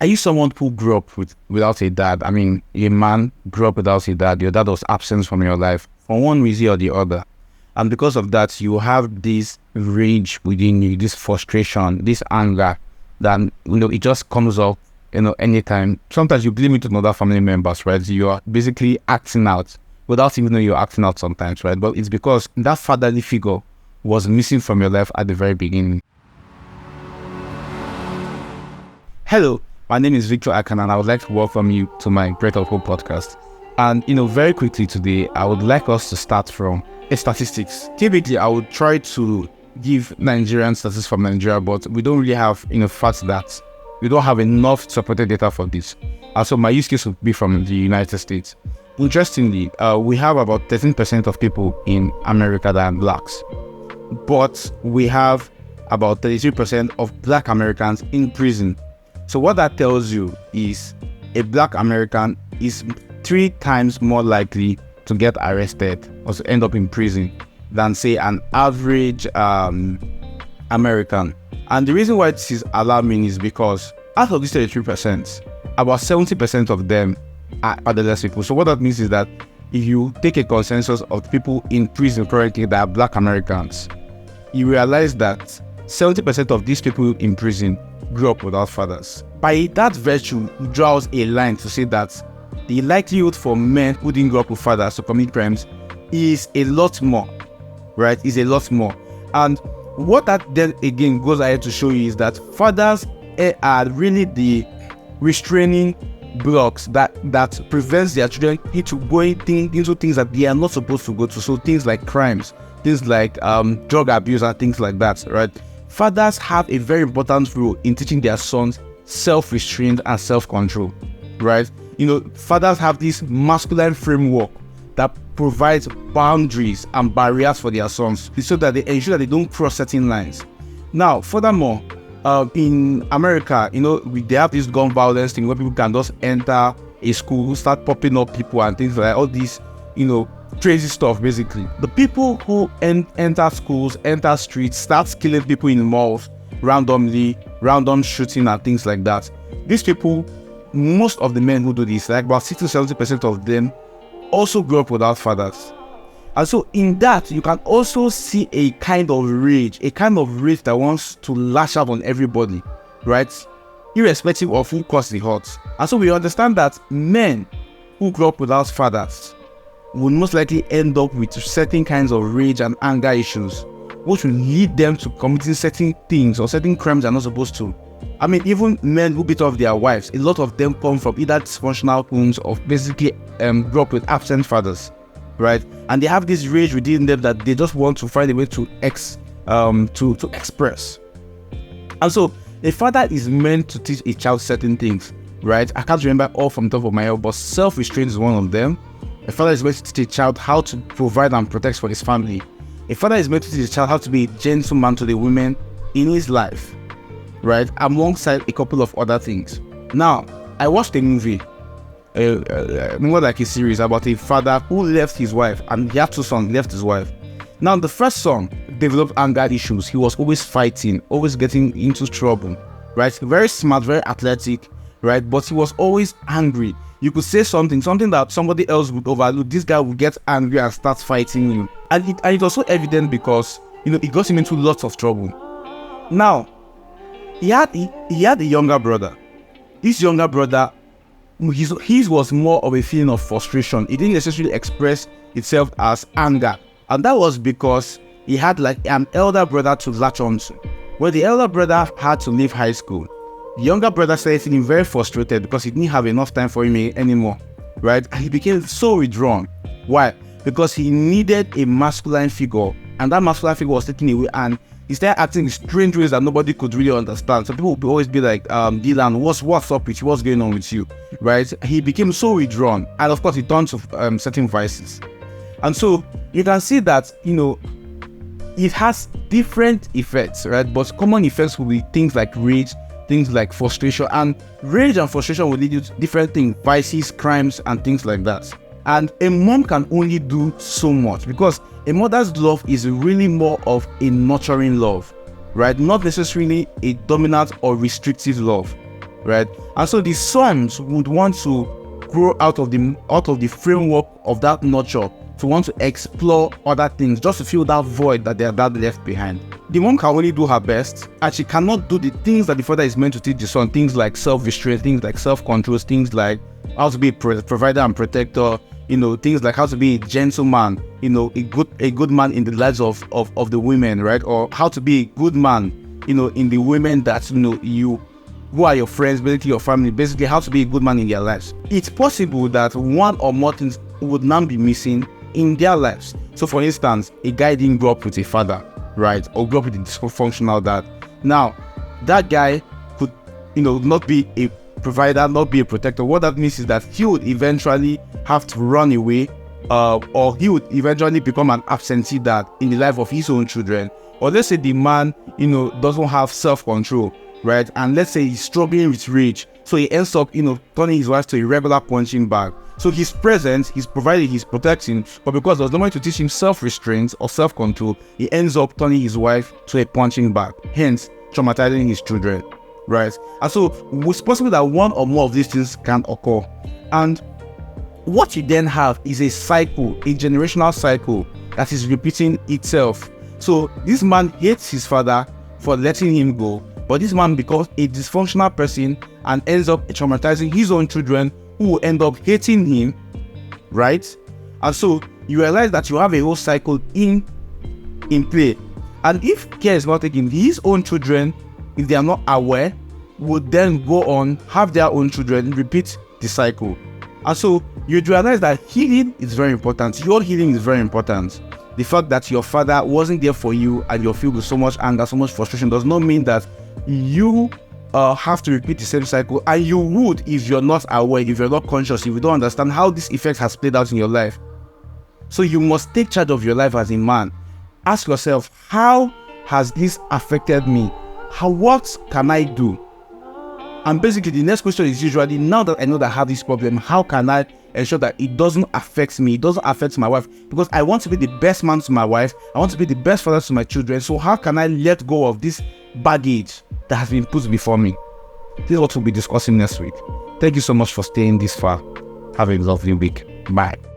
Are you someone who grew up without a dad? I mean, a man grew up without a dad. Your dad was absent from your life for one reason or the other. And because of that, you have this rage within you, this frustration, this anger that, it just comes up, anytime. Sometimes you blame it on other family members, right? You are basically acting out without even knowing you're acting out sometimes, right? But it's because that fatherly figure was missing from your life at the very beginning. Hello, my name is Victor Akan, and I would like to welcome you to my Breath of Hope podcast. And, very quickly today, I would like us to start from statistics. Typically, I would try to give Nigerian statistics from Nigeria, but we don't really have facts that we don't have enough supported data for this. So my use case would be from the United States. Interestingly, we have about 13% of people in America that are blacks, but we have about 33% of black Americans in prison. So what that tells you is a black American is 3 times more likely to get arrested or to end up in prison than, say, an average American. And the reason why this is alarming is because out of these 33%, about 70% of them are otherless people. So what that means is that if you take a consensus of people in prison currently that are black Americans, you realize that 70% of these people in prison grew up without fathers. By that virtue, it draws a line to say that the likelihood for men who didn't grow up with fathers to commit crimes is a lot more, right? Is a lot more. And what that then again goes ahead to show you is that fathers are really the restraining blocks that prevents their children into going into things that they are not supposed to go to. So things like crimes, things like drug abuse and things like that, right? Fathers have a very important role in teaching their sons self-restraint and self-control, right? Fathers have this masculine framework that provides boundaries and barriers for their sons so that they ensure that they don't cross certain lines. Now, furthermore, in America, they have this gun violence thing where people can just enter a school, start popping up people and things like all these, crazy stuff, basically. The people who enter schools, enter streets, start killing people in malls randomly, random shooting and things like that. These people, most of the men who do this, like about 60-70% of them, also grew up without fathers. And so in that, you can also see a kind of rage that wants to lash out on everybody, right? Irrespective of who caused the hurt. And so we understand that men who grew up without fathers will most likely end up with certain kinds of rage and anger issues, which will lead them to committing certain things or certain crimes they're not supposed to. I mean, even men who beat off their wives, a lot of them come from either dysfunctional homes or basically grew up with absent fathers, right? And they have this rage within them that they just want to find a way to express. And so a father is meant to teach a child certain things, right? I can't remember all from the top of my head, but self-restraint is one of them. A father is meant to teach a child how to provide and protect for his family. A father is meant to teach a child how to be a gentleman to the women in his life, right? Alongside a couple of other things. Now, I watched a movie, more like a series about a father who left his wife, and he had 2 sons, left his wife. Now, the first son developed anger issues. He was always fighting, always getting into trouble, right? Very smart, very athletic, right? But he was always angry. You could say something that somebody else would overlook. This guy would get angry and start fighting you. And it was so evident because, it got him into lots of trouble. Now, he had a younger brother. This younger brother, his was more of a feeling of frustration. It didn't necessarily express itself as anger. And that was because he had like an elder brother to latch on to. When the elder brother had to leave high school, the younger brother started feeling very frustrated because he didn't have enough time for him anymore, right? And he became so withdrawn. Why? Because he needed a masculine figure, and that masculine figure was taken away, and he started acting in strange ways that nobody could really understand. So people would always be like, Dylan, what's up with you? What's going on with you, right? He became so withdrawn, and of course he turned to certain vices. And so you can see that, it has different effects, right? But common effects will be things like rage, things like frustration, and rage and frustration will lead you to different things, vices, crimes, and things like that. And a mom can only do so much because a mother's love is really more of a nurturing love, right? Not necessarily a dominant or restrictive love, right? And so the sons would want to grow out of the framework of that nurture, to want to explore other things, just to fill that void that their dad left behind. The mom can only do her best, and she cannot do the things that the father is meant to teach the son, things like self-restraint, things like self-control, things like how to be a provider and protector, things like how to be a gentleman, a good man in the lives of the women, right? Or how to be a good man, in the women that, who are your friends, basically your family, basically how to be a good man in their lives. It's possible that one or more things would now be missing in their lives. So for instance, a guy didn't grow up with a father, right? Or grow up with a dysfunctional dad. Now, that guy could, not be a provider, not be a protector. What that means is that he would eventually have to run away, or he would eventually become an absentee dad in the life of his own children. Or let's say the man, doesn't have self-control, right? And let's say he's struggling with rage. So he ends up, turning his wife to a regular punching bag. So he's present, he's provided, he's protecting, but because there's no one to teach him self-restraint or self-control, he ends up turning his wife to a punching bag, hence traumatizing his children, right? And so it's possible that one or more of these things can occur. And what you then have is a cycle, a generational cycle that is repeating itself. So this man hates his father for letting him go, but this man becomes a dysfunctional person and ends up traumatizing his own children, who will end up hating him, right? And so you realize that you have a whole cycle in play. And if care is not taken, his own children, if they are not aware, would then go on, have their own children, repeat the cycle. And so you realize that healing is very important. Your healing is very important. The fact that your father wasn't there for you and you're filled with so much anger, so much frustration, does not mean that you have to repeat the same cycle. And you would if you're not aware, if you're not conscious, if you don't understand how this effect has played out in your life. So you must take charge of your life as a man. Ask yourself, how has this affected me? What can I do? And basically the next question is usually, now that I know that I have this problem, how can I ensure that it doesn't affect me, it doesn't affect my wife? Because I want to be the best man to my wife, I want to be the best father to my children. So how can I let go of this baggage that has been put before me? This is what we'll be discussing next week. Thank you so much for staying this far. Have a lovely week. Bye.